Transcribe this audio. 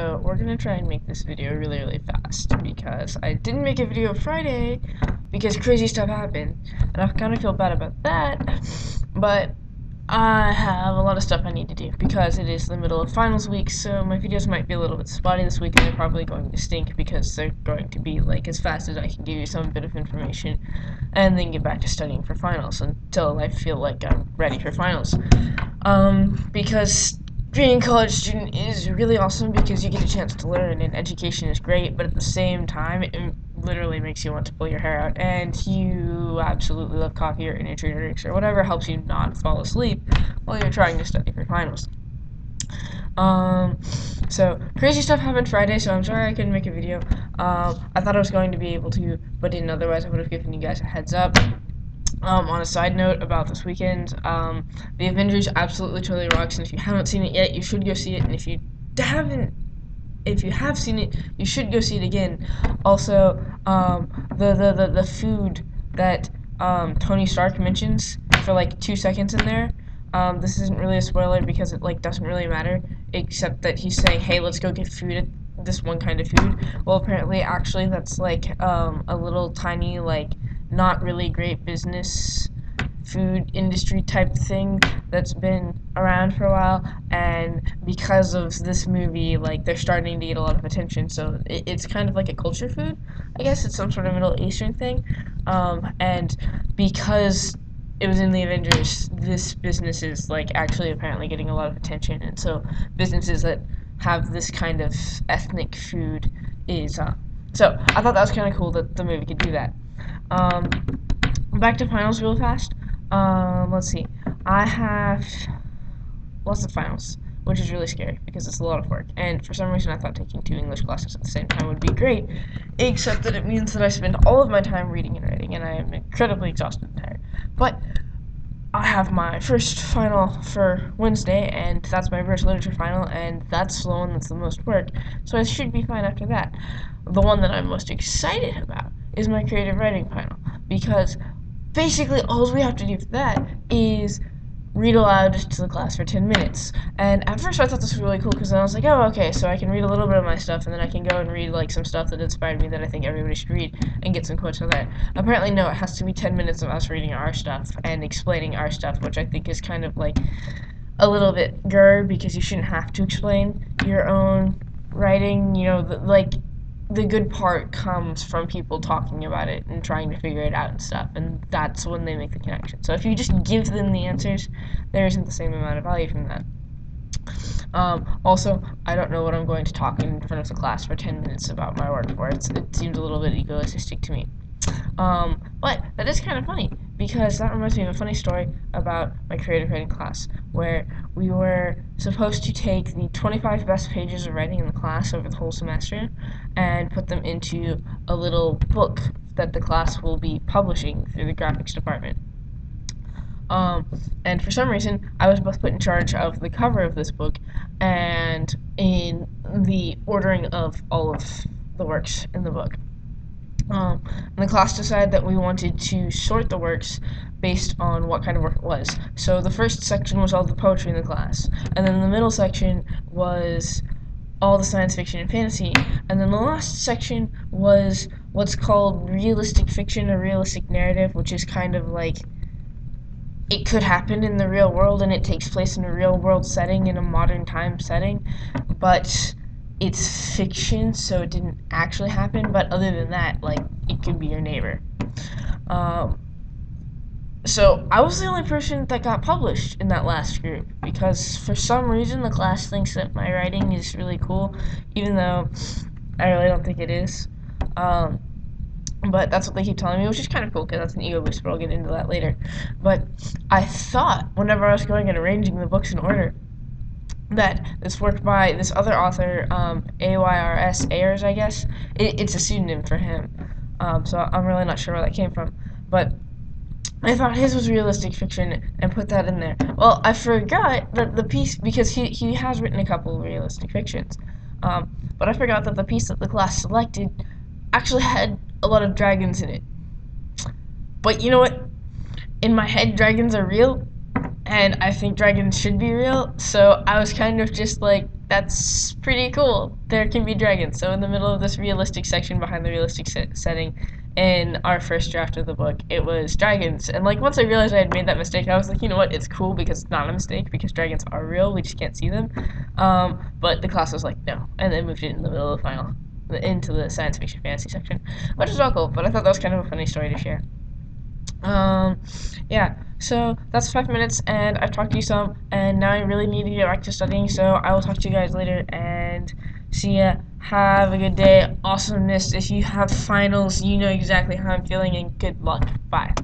So we're gonna try and make this video really fast because I didn't make a video Friday because crazy stuff happened, and I kind of feel bad about that. But I have a lot of stuff I need to do because it is the middle of finals week, so my videos might be a little bit spotty this week, and they're probably going to stink because they're going to be like as fast as I can give you some bit of information, and then get back to studying for finals until I feel like I'm ready for finals. Because being a college student is really awesome because you get a chance to learn and education is great, but at the same time, it literally makes you want to pull your hair out, and you absolutely love coffee or energy drinks or whatever helps you not fall asleep while you're trying to study for finals. So crazy stuff happened Friday, so I'm sorry I couldn't make a video. I thought I was going to be able to, but didn't. Otherwise, I would have given you guys a heads up. On a side note about this weekend, the Avengers absolutely totally rocks, and if you haven't seen it yet, you should go see it, and if you have seen it, you should go see it again. Also, the food that Tony Stark mentions for like 2 seconds in there. This isn't really a spoiler because it like doesn't really matter, except that he's saying, "Hey, let's go get food at this one kind of food." Well, apparently, actually, that's like a little tiny like not really great business food industry type thing that's been around for a while, and because of this movie, like, they're starting to get a lot of attention, so it's kind of like a culture food. I guess it's some sort of Middle Eastern thing, and because it was in the Avengers, this business is, like, actually apparently getting a lot of attention, and so businesses that have this kind of ethnic food is, so I thought that was kind of cool that the movie could do that. Back to finals real fast. Let's see. I have lots of finals, which is really scary because it's a lot of work. And for some reason, I thought taking 2 English classes at the same time would be great, except that it means that I spend all of my time reading and writing, and I am incredibly exhausted and tired. But I have my first final for Wednesday, and that's my British literature final, and that's the one that's the most work, so I should be fine after that. The one that I'm most excited about is my creative writing final, because basically all we have to do for that is read aloud to the class for 10 minutes. And at first I thought this was really cool because then I was like, oh, okay, so I can read a little bit of my stuff and then I can go and read like some stuff that inspired me that I think everybody should read and get some quotes on that. Apparently, no, it has to be 10 minutes of us reading our stuff and explaining our stuff, which I think is kind of like a little bit grr because you shouldn't have to explain your own writing. You know, the good part comes from people talking about it and trying to figure it out and stuff, and that's when they make the connection. So if you just give them the answers, there isn't the same amount of value from that. Also, I don't know what I'm going to talk in front of the class for 10 minutes about my work for. It seems a little bit egoistic to me. But that is kind of funny because that reminds me of a funny story about my creative writing class where we were supposed to take the 25 best pages of writing in the class over the whole semester and put them into a little book that the class will be publishing through the graphics department. And for some reason, I was both put in charge of the cover of this book and in the ordering of all of the works in the book. And the class decided that we wanted to sort the works based on what kind of work it was. So the first section was all the poetry in the class, and then the middle section was all the science fiction and fantasy, and then the last section was what's called realistic fiction or realistic narrative, which is kind of like it could happen in the real world and it takes place in a real world setting in a modern time setting, but it's fiction, so it didn't actually happen. But other than that, like, it could be your neighbor. So I was the only person that got published in that last group because for some reason the class thinks that my writing is really cool, even though I really don't think it is. But that's what they keep telling me, which is kind of cool because that's an ego boost, but I'll get into that later. But I thought whenever I was going and arranging the books in order that this work by this other author, Ayers, I guess. It's a pseudonym for him, so I'm really not sure where that came from. But I thought his was realistic fiction and put that in there. Well, I forgot that the piece, because he has written a couple of realistic fictions, but I forgot that the piece that the class selected actually had a lot of dragons in it. But you know what? In my head, dragons are real, and I think dragons should be real, so I was kind of just like, That's pretty cool. There can be dragons. So in the middle of this realistic section behind the realistic setting in our first draft of the book, it was dragons. And like once I realized I had made that mistake, I was like, you know what? It's cool because it's not a mistake because dragons are real. We just can't see them. But the class was like, no, and then moved it in the middle of the final into the science fiction fantasy section, which is all cool. But I thought that was kind of a funny story to share. Um, yeah, so that's 5 minutes, and I've talked to you some, and now I really need to get back to studying, so I will talk to you guys later, and see ya. Have a good day. Awesomeness. If you have finals, you know exactly how I'm feeling, and good luck. Bye.